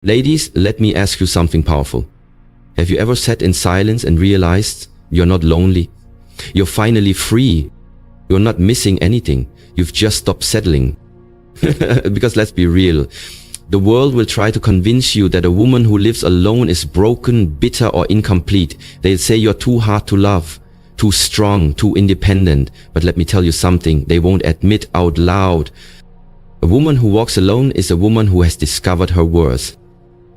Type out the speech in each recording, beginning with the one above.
Ladies, let me ask you something powerful. Have you ever sat in silence and realized you're not lonely? You're finally free. You're not missing anything. You've just stopped settling. Because let's be real. The world will try to convince you that a woman who lives alone is broken, bitter, or incomplete. They'll say you're too hard to love, too strong, too independent. But let me tell you something they won't admit out loud. A woman who walks alone is a woman who has discovered her worth.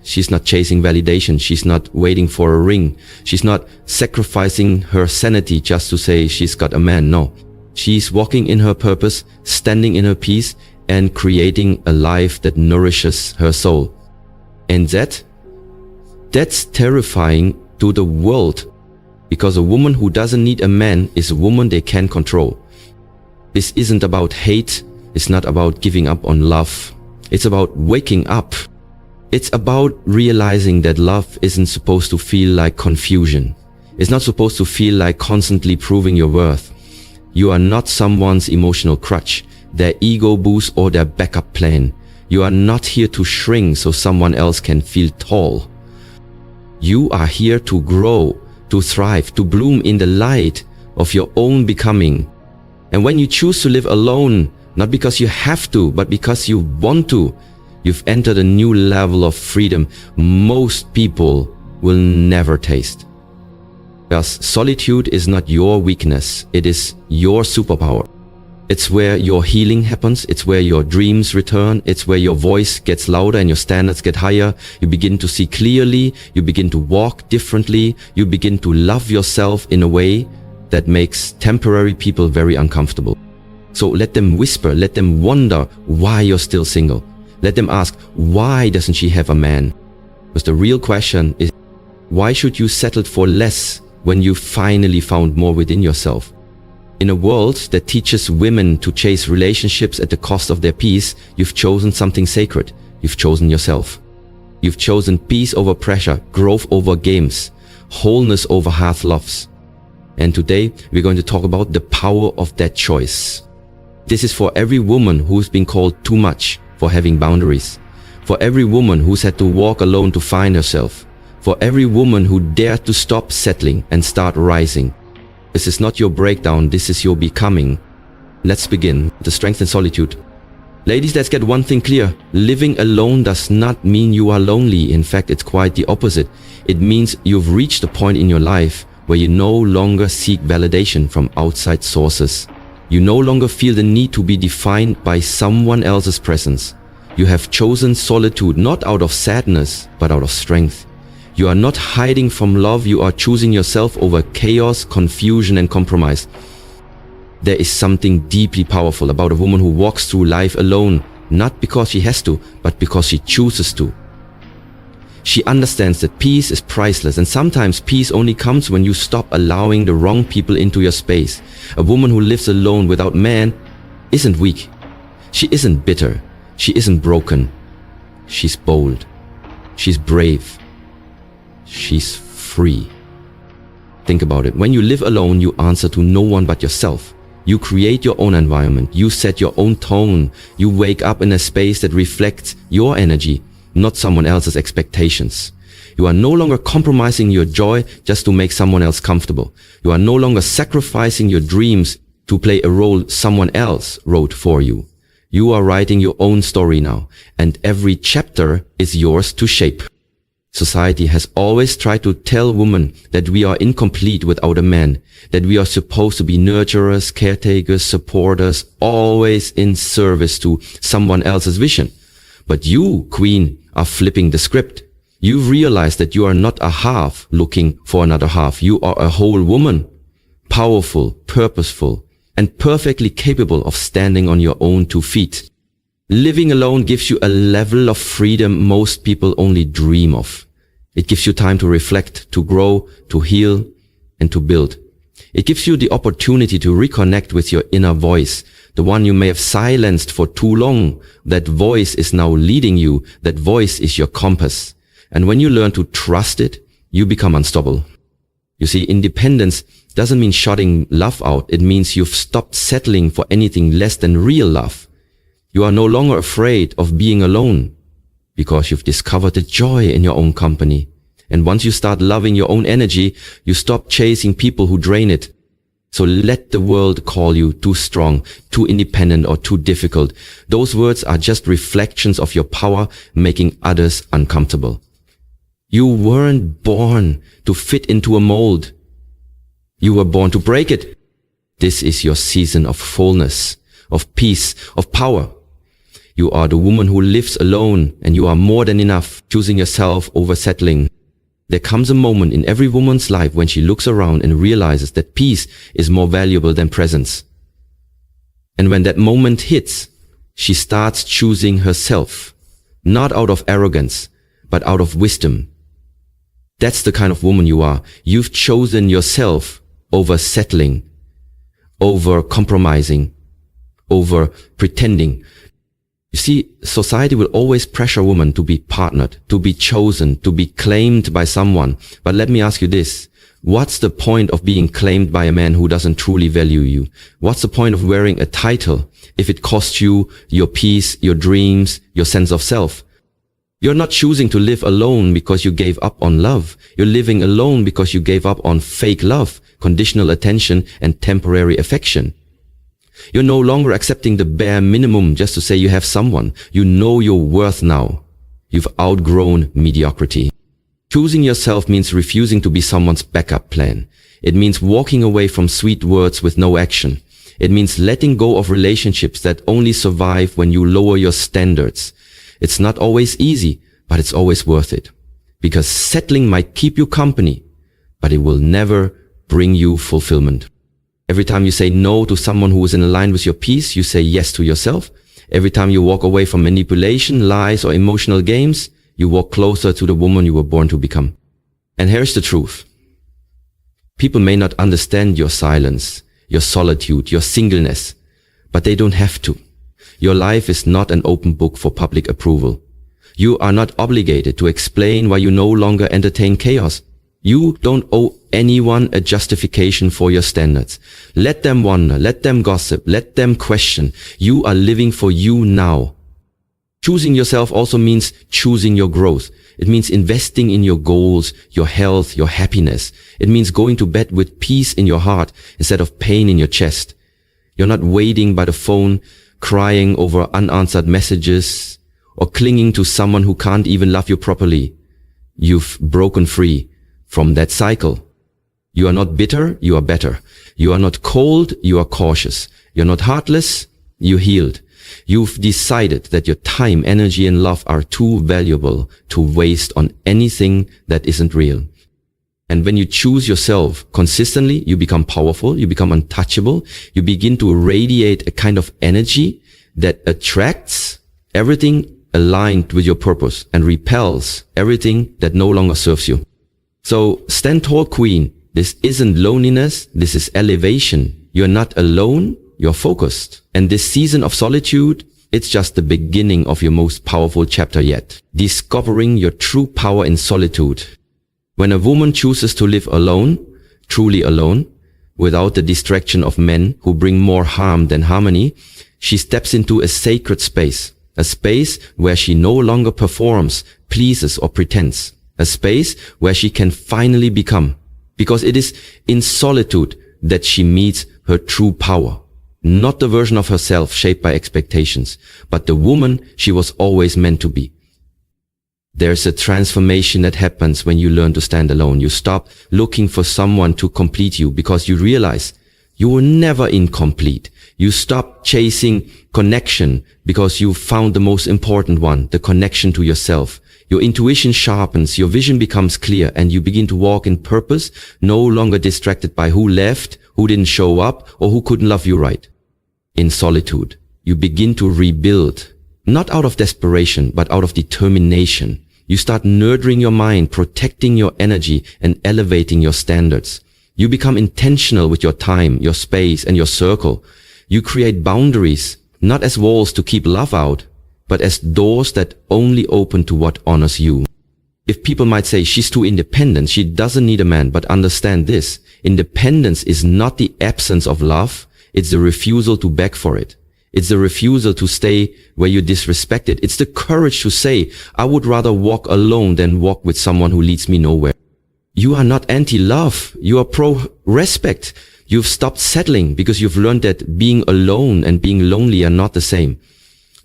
She's not chasing validation. She's not waiting for a ring. She's not sacrificing her sanity just to say she's got a man. No. She's walking in her purpose, standing in her peace, and creating a life that nourishes her soul. And that's terrifying to the world, because a woman who doesn't need a man is a woman they can control. This isn't about hate. It's not about giving up on love. It's about waking up. It's about realizing that love isn't supposed to feel like confusion. It's not supposed to feel like constantly proving your worth. You are not someone's emotional crutch, their ego boost, or their backup plan. You are not here to shrink so someone else can feel tall. You are here to grow, to thrive, to bloom in the light of your own becoming. And when you choose to live alone, not because you have to, but because you want to, you've entered a new level of freedom most people will never taste. Because solitude is not your weakness, it is your superpower. It's where your healing happens, it's where your dreams return, it's where your voice gets louder and your standards get higher. You begin to see clearly, you begin to walk differently, you begin to love yourself in a way that makes temporary people very uncomfortable. So let them whisper, let them wonder why you're still single. Let them ask, why doesn't she have a man? Because the real question is, why should you settle for less when you finally found more within yourself? In a world that teaches women to chase relationships at the cost of their peace, you've chosen something sacred. You've chosen yourself. You've chosen peace over pressure, growth over games, wholeness over half loves. And today we're going to talk about the power of that choice. This is for every woman who's been called too much for having boundaries. For every woman who's had to walk alone to find herself. For every woman who dared to stop settling and start rising. This is not your breakdown, this is your becoming. Let's begin. The strength in solitude. Ladies, let's get one thing clear. Living alone does not mean you are lonely. In fact, it's quite the opposite. It means you've reached a point in your life where you no longer seek validation from outside sources. You no longer feel the need to be defined by someone else's presence. You have chosen solitude not out of sadness, but out of strength. You are not hiding from love, you are choosing yourself over chaos, confusion, and compromise. There is something deeply powerful about a woman who walks through life alone, not because she has to, but because she chooses to. She understands that peace is priceless, and sometimes peace only comes when you stop allowing the wrong people into your space. A woman who lives alone without man isn't weak. She isn't bitter. She isn't broken. She's bold. She's brave. She's free. Think about it. When you live alone, you answer to no one but yourself. You create your own environment. You set your own tone. You wake up in a space that reflects your energy, not someone else's expectations. You are no longer compromising your joy just to make someone else comfortable. You are no longer sacrificing your dreams to play a role someone else wrote for you. You are writing your own story now, and every chapter is yours to shape. Society has always tried to tell women that we are incomplete without a man, that we are supposed to be nurturers, caretakers, supporters, always in service to someone else's vision. But you, Queen, are flipping the script. You've realized that you are not a half looking for another half. You are a whole woman, powerful, purposeful, and perfectly capable of standing on your own 2 feet. Living alone gives you a level of freedom most people only dream of. It gives you time to reflect, to grow, to heal, and to build. It gives you the opportunity to reconnect with your inner voice, the one you may have silenced for too long. That voice is now leading you. That voice is your compass. And when you learn to trust it, you become unstoppable. You see, independence doesn't mean shutting love out. It means you've stopped settling for anything less than real love. You are no longer afraid of being alone. because you've discovered the joy in your own company. And once you start loving your own energy, you stop chasing people who drain it. So let the world call you too strong, too independent, or too difficult. Those words are just reflections of your power, making others uncomfortable. You weren't born to fit into a mold. You were born to break it. This is your season of fullness, of peace, of power. You are the woman who lives alone, and you are more than enough, choosing yourself over settling. There comes a moment in every woman's life when she looks around and realizes that peace is more valuable than presence. And when that moment hits, she starts choosing herself, not out of arrogance, but out of wisdom. That's the kind of woman you are. You've chosen yourself over settling, over compromising, over pretending. You see, society will always pressure women to be partnered, to be chosen, to be claimed by someone. But let me ask you this. What's the point of being claimed by a man who doesn't truly value you? What's the point of wearing a title if it costs you your peace, your dreams, your sense of self? You're not choosing to live alone because you gave up on love. You're living alone because you gave up on fake love, conditional attention, and temporary affection. You're no longer accepting the bare minimum just to say you have someone. You know your worth now. You've outgrown mediocrity. Choosing yourself means refusing to be someone's backup plan. It means walking away from sweet words with no action. It means letting go of relationships that only survive when you lower your standards. It's not always easy, but it's always worth it. Because settling might keep you company, but it will never bring you fulfillment. Every time you say no to someone who is in line with your peace, you say yes to yourself. Every time you walk away from manipulation, lies, or emotional games, you walk closer to the woman you were born to become. And here's the truth. People may not understand your silence, your solitude, your singleness, but they don't have to. Your life is not an open book for public approval. You are not obligated to explain why you no longer entertain chaos. You don't owe anyone a justification for your standards. Let them wonder, let them gossip, let them question. You are living for you now. Choosing yourself also means choosing your growth. It means investing in your goals, your health, your happiness. It means going to bed with peace in your heart instead of pain in your chest. You're not waiting by the phone, crying over unanswered messages, or clinging to someone who can't even love you properly. You've broken free from that cycle. You are not bitter, you are better. You are not cold, you are cautious. You're not heartless, you're healed. You've decided that your time, energy, and love are too valuable to waste on anything that isn't real. And when you choose yourself consistently, you become powerful, you become untouchable, you begin to radiate a kind of energy that attracts everything aligned with your purpose and repels everything that no longer serves you. So stand tall, queen. This isn't loneliness, this is elevation. You're not alone, you're focused. And this season of solitude, it's just the beginning of your most powerful chapter yet. Discovering your true power in solitude. When a woman chooses to live alone, truly alone, without the distraction of men who bring more harm than harmony, she steps into a sacred space. A space where she no longer performs, pleases, or pretends. A space where she can finally become. Because it is in solitude that she meets her true power. Not the version of herself shaped by expectations, but the woman she was always meant to be. There's a transformation that happens when you learn to stand alone. You stop looking for someone to complete you because you realize you were never incomplete. You stop chasing connection because you found the most important one, the connection to yourself. Your intuition sharpens, your vision becomes clear, and you begin to walk in purpose, no longer distracted by who left, who didn't show up, or who couldn't love you right. In solitude, you begin to rebuild, not out of desperation, but out of determination. You start nurturing your mind, protecting your energy, and elevating your standards. You become intentional with your time, your space, and your circle. You create boundaries, not as walls to keep love out, but as doors that only open to what honors you. If people might say she's too independent, she doesn't need a man, but understand this. Independence is not the absence of love, it's the refusal to beg for it. It's the refusal to stay where you're disrespected. It's the courage to say, I would rather walk alone than walk with someone who leads me nowhere. You are not anti-love. You are pro-respect. You've stopped settling because you've learned that being alone and being lonely are not the same.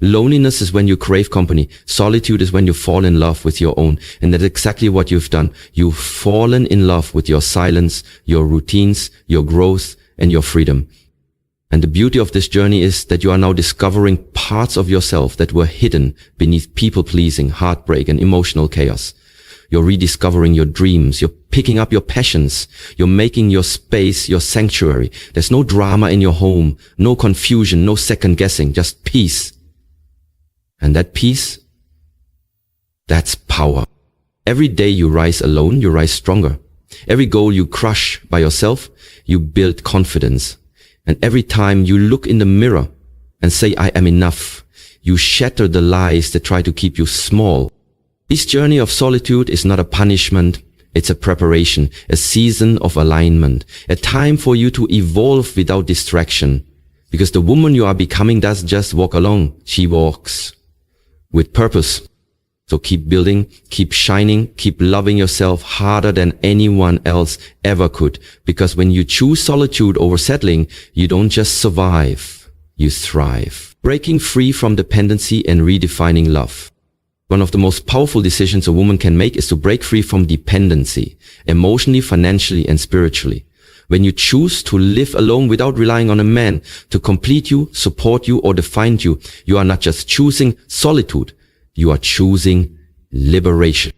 Loneliness is when you crave company. Solitude is when you fall in love with your own. And that's exactly what you've done. You've fallen in love with your silence, your routines, your growth, and your freedom. And the beauty of this journey is that you are now discovering parts of yourself that were hidden beneath people-pleasing, heartbreak, and emotional chaos. You're rediscovering your dreams. You're picking up your passions. You're making your space your sanctuary. There's no drama in your home, no confusion, no second guessing, just peace. And that peace, that's power. Every day you rise alone, you rise stronger. Every goal you crush by yourself, you build confidence. And every time you look in the mirror and say, I am enough, you shatter the lies that try to keep you small. This journey of solitude is not a punishment. It's a preparation, a season of alignment, a time for you to evolve without distraction. Because the woman you are becoming doesn't just walk along. She walks with purpose. So keep building, keep shining, keep loving yourself harder than anyone else ever could. Because when you choose solitude over settling, you don't just survive, you thrive. Breaking free from dependency and redefining love. One of the most powerful decisions a woman can make is to break free from dependency, emotionally, financially, and spiritually. When you choose to live alone without relying on a man to complete you, support you, or define you, you are not just choosing solitude. You are choosing liberation.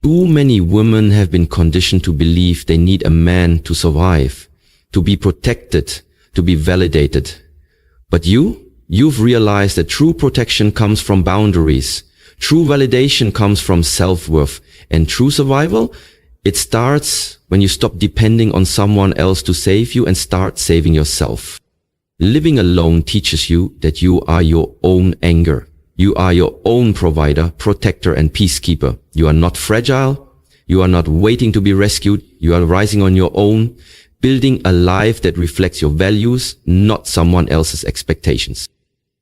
Too many women have been conditioned to believe they need a man to survive, to be protected, to be validated. But you've realized that true protection comes from boundaries. True validation comes from self-worth. And true survival, it starts when you stop depending on someone else to save you and start saving yourself. Living alone teaches you that you are your own anchor. You are your own provider, protector, and peacekeeper. You are not fragile. You are not waiting to be rescued. You are rising on your own, building a life that reflects your values, not someone else's expectations.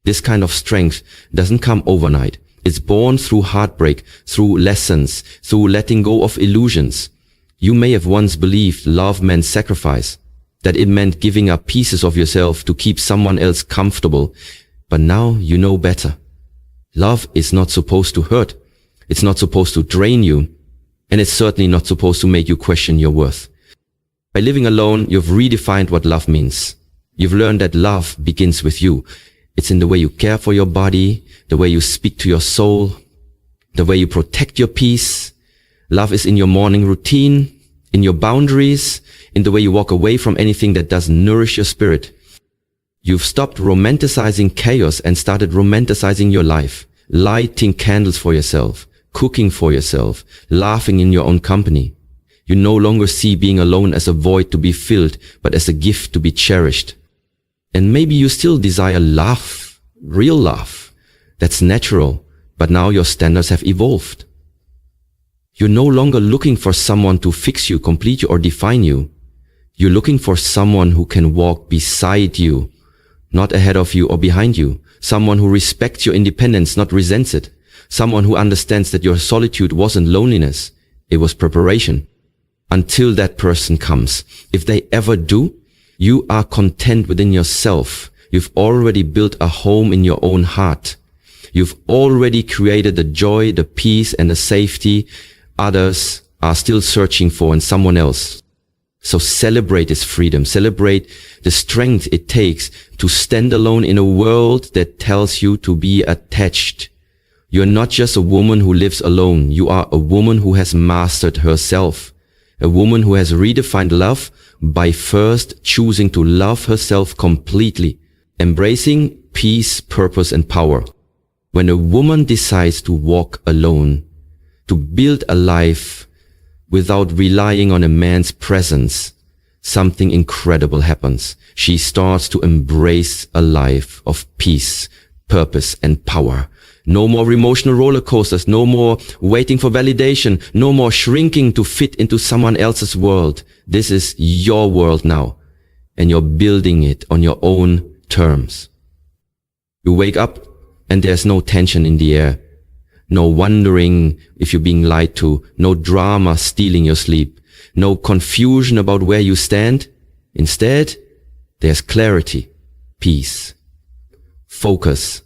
This kind of strength doesn't come overnight. It's born through heartbreak, through lessons, through letting go of illusions. You may have once believed love meant sacrifice, that it meant giving up pieces of yourself to keep someone else comfortable. But now you know better. Love is not supposed to hurt. It's not supposed to drain you. And it's certainly not supposed to make you question your worth. By living alone, you've redefined what love means. You've learned that love begins with you. It's in the way you care for your body, the way you speak to your soul, the way you protect your peace. Love is in your morning routine, in your boundaries, in the way you walk away from anything that doesn't nourish your spirit. You've stopped romanticizing chaos and started romanticizing your life, lighting candles for yourself, cooking for yourself, laughing in your own company. You no longer see being alone as a void to be filled, but as a gift to be cherished. And maybe you still desire love, real love. That's natural, but now your standards have evolved. You're no longer looking for someone to fix you, complete you, or define you. You're looking for someone who can walk beside you, not ahead of you or behind you. Someone who respects your independence, not resents it. Someone who understands that your solitude wasn't loneliness, it was preparation. Until that person comes, if they ever do, you are content within yourself. You've already built a home in your own heart. You've already created the joy, the peace, and the safety others are still searching for in someone else. So celebrate this freedom. Celebrate the strength it takes to stand alone in a world that tells you to be attached. You're not just a woman who lives alone. You are a woman who has mastered herself. A woman who has redefined love by first choosing to love herself completely, embracing peace, purpose, and power. When a woman decides to walk alone, to build a life without relying on a man's presence, something incredible happens. She starts to embrace a life of peace, purpose, and power. No more emotional roller coasters, no more waiting for validation, no more shrinking to fit into someone else's world. This is your world now, and you're building it on your own terms. You wake up and there's no tension in the air. No wondering if you're being lied to. No drama stealing your sleep. No confusion about where you stand. Instead, there's clarity, peace, focus.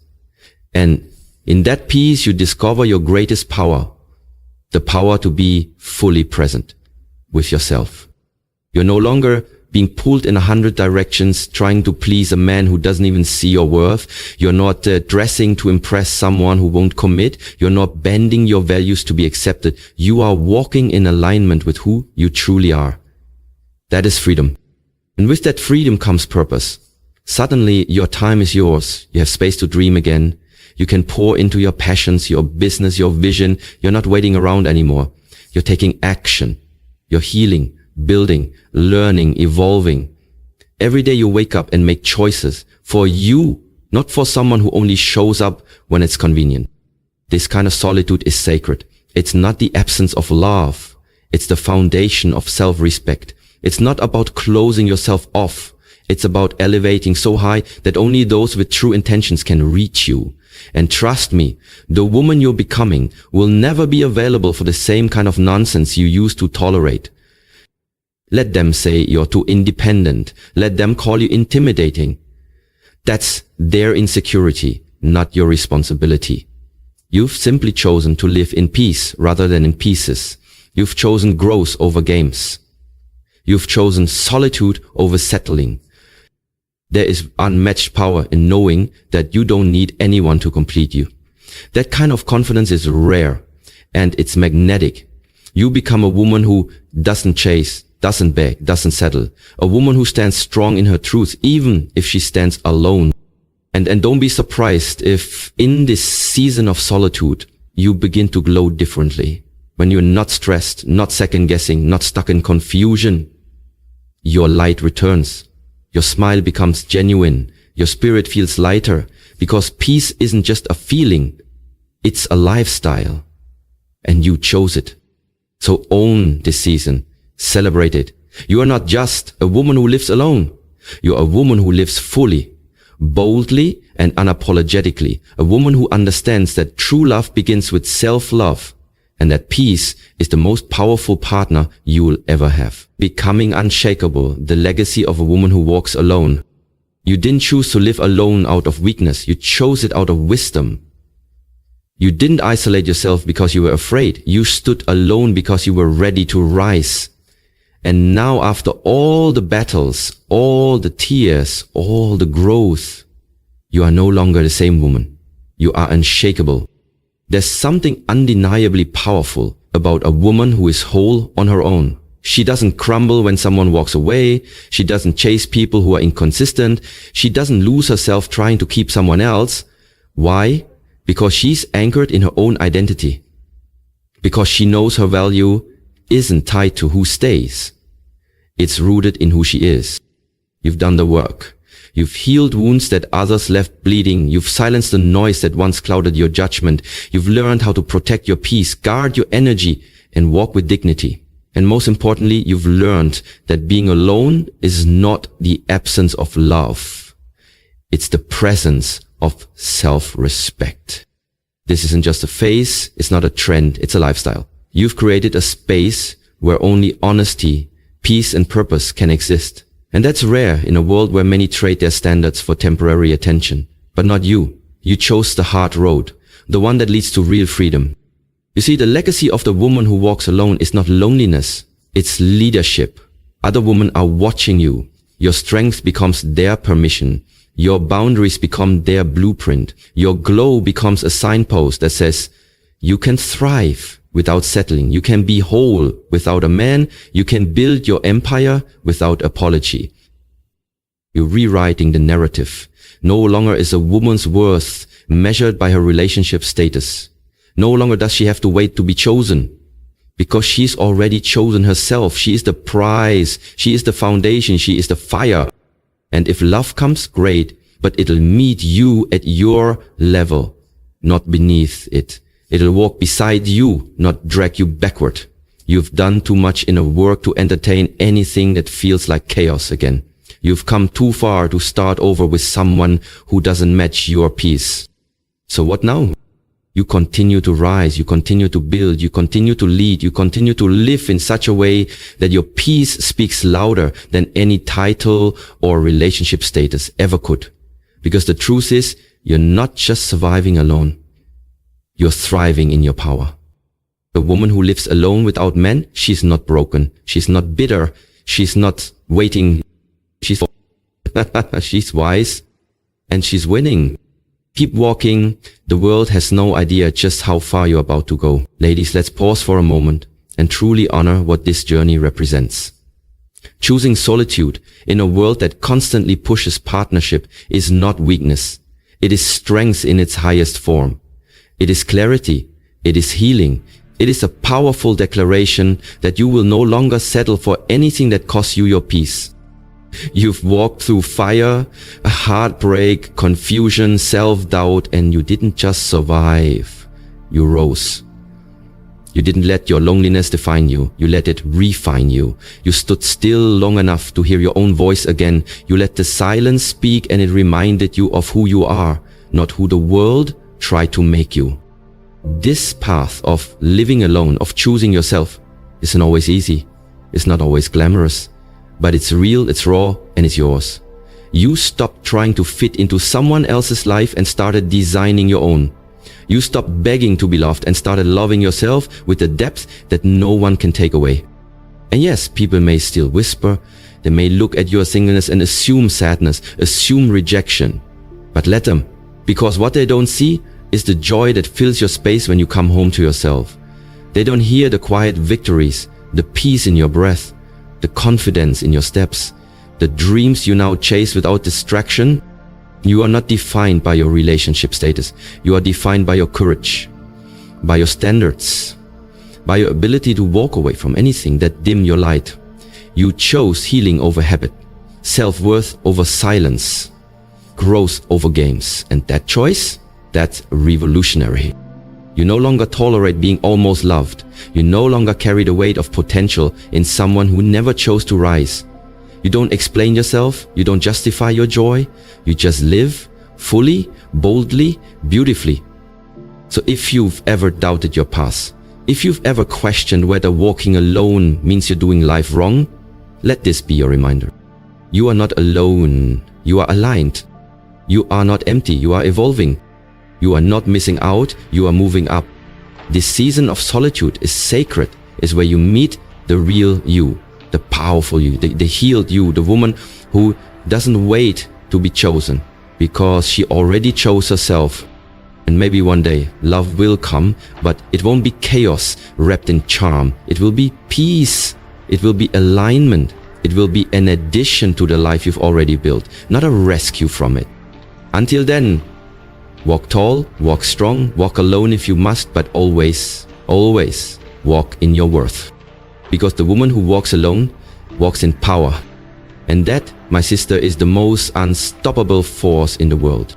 And in that peace, you discover your greatest power. The power to be fully present with yourself. You're no longer being pulled in 100 directions, trying to please a man who doesn't even see your worth. You're not dressing to impress someone who won't commit. You're not bending your values to be accepted. You are walking in alignment with who you truly are. That is freedom. And with that freedom comes purpose. Suddenly, your time is yours. You have space to dream again. You can pour into your passions, your business, your vision. You're not waiting around anymore. You're taking action. You're healing, building, learning, evolving. Every day you wake up and make choices for you, not for someone who only shows up when it's convenient. This kind of solitude is sacred. It's not the absence of love. It's the foundation of self-respect. It's not about closing yourself off. It's about elevating so high that only those with true intentions can reach you. And trust me, the woman you're becoming will never be available for the same kind of nonsense you used to tolerate. Let them say you're too independent. Let them call you intimidating. That's their insecurity, not your responsibility. You've simply chosen to live in peace rather than in pieces. You've chosen growth over games. You've chosen solitude over settling. There is unmatched power in knowing that you don't need anyone to complete you. That kind of confidence is rare and it's magnetic. You become a woman who doesn't chase, doesn't beg, doesn't settle. A woman who stands strong in her truth, even if she stands alone. And don't be surprised if in this season of solitude, you begin to glow differently. When you're not stressed, not second guessing, not stuck in confusion, your light returns. Your smile becomes genuine. Your spirit feels lighter because peace isn't just a feeling. It's a lifestyle and you chose it. So own this season. Celebrate it. You are not just a woman who lives alone. You're a woman who lives fully, boldly and unapologetically. A woman who understands that true love begins with self-love and that peace is the most powerful partner you will ever have. Becoming unshakable, the legacy of a woman who walks alone. You didn't choose to live alone out of weakness. You chose it out of wisdom. You didn't isolate yourself because you were afraid. You stood alone because you were ready to rise. And now after all the battles, all the tears, all the growth, you are no longer the same woman. You are unshakable. There's something undeniably powerful about a woman who is whole on her own. She doesn't crumble when someone walks away. She doesn't chase people who are inconsistent. She doesn't lose herself trying to keep someone else. Why? Because she's anchored in her own identity. Because she knows her value isn't tied to who stays. It's rooted in who she is. You've done the work. You've healed wounds that others left bleeding. You've silenced the noise that once clouded your judgment. You've learned how to protect your peace, guard your energy, and walk with dignity. And most importantly, you've learned that being alone is not the absence of love. It's the presence of self-respect. This isn't just a phase. It's not a trend. It's a lifestyle. You've created a space where only honesty, peace, and purpose can exist. And that's rare in a world where many trade their standards for temporary attention. But not you. You chose the hard road, the one that leads to real freedom. You see, the legacy of the woman who walks alone is not loneliness. It's leadership. Other women are watching you. Your strength becomes their permission. Your boundaries become their blueprint. Your glow becomes a signpost that says, you can thrive without settling. You can be whole without a man. You can build your empire without apology. You're rewriting the narrative. No longer is a woman's worth measured by her relationship status. No longer does she have to wait to be chosen. Because she's already chosen herself. She is the prize. She is the foundation. She is the fire. And if love comes, great. But it'll meet you at your level, not beneath it. It'll walk beside you, not drag you backward. You've done too much inner work to entertain anything that feels like chaos again. You've come too far to start over with someone who doesn't match your peace. So what now? You continue to rise, you continue to build, you continue to lead, you continue to live in such a way that your peace speaks louder than any title or relationship status ever could. Because the truth is, you're not just surviving alone. You're thriving in your power. The woman who lives alone without men, she's not broken. She's not bitter. She's not waiting. She's wise and she's winning. Keep walking. The world has no idea just how far you're about to go. Ladies, let's pause for a moment and truly honor what this journey represents. Choosing solitude in a world that constantly pushes partnership is not weakness. It is strength in its highest form. It is clarity. It is healing. It is a powerful declaration that you will no longer settle for anything that costs you your peace. You've walked through fire, heartbreak, confusion, self-doubt, and you didn't just survive. You rose. You didn't let your loneliness define you. You let it refine you. You stood still long enough to hear your own voice again. You let the silence speak and it reminded you of who you are, not who the world tried to make you. This path of living alone, of choosing yourself, isn't always easy. It's not always glamorous. But it's real, it's raw, and it's yours. You stopped trying to fit into someone else's life and started designing your own. You stopped begging to be loved and started loving yourself with the depth that no one can take away. And yes, people may still whisper, they may look at your singleness and assume sadness, assume rejection. But let them, because what they don't see is the joy that fills your space when you come home to yourself. They don't hear the quiet victories, the peace in your breath, the confidence in your steps, the dreams you now chase without distraction. You are not defined by your relationship status. You are defined by your courage, by your standards, by your ability to walk away from anything that dim your light. You chose healing over habit, self-worth over silence, growth over games. And that choice, that's revolutionary. You no longer tolerate being almost loved. You no longer carry the weight of potential in someone who never chose to rise. You don't explain yourself. You don't justify your joy. You just live fully, boldly, beautifully. So if you've ever doubted your path, if you've ever questioned whether walking alone means you're doing life wrong, let this be your reminder. You are not alone. You are aligned. You are not empty. You are evolving. You are not missing out, you are moving up. This season of solitude is sacred, is where you meet the real you, the powerful you, the healed you, the woman who doesn't wait to be chosen because she already chose herself. And maybe one day love will come, but it won't be chaos wrapped in charm. It will be peace. It will be alignment. It will be an addition to the life you've already built, not a rescue from it. Until then, walk tall, walk strong, walk alone if you must, but always, always walk in your worth. Because the woman who walks alone walks in power. And that, my sister, is the most unstoppable force in the world.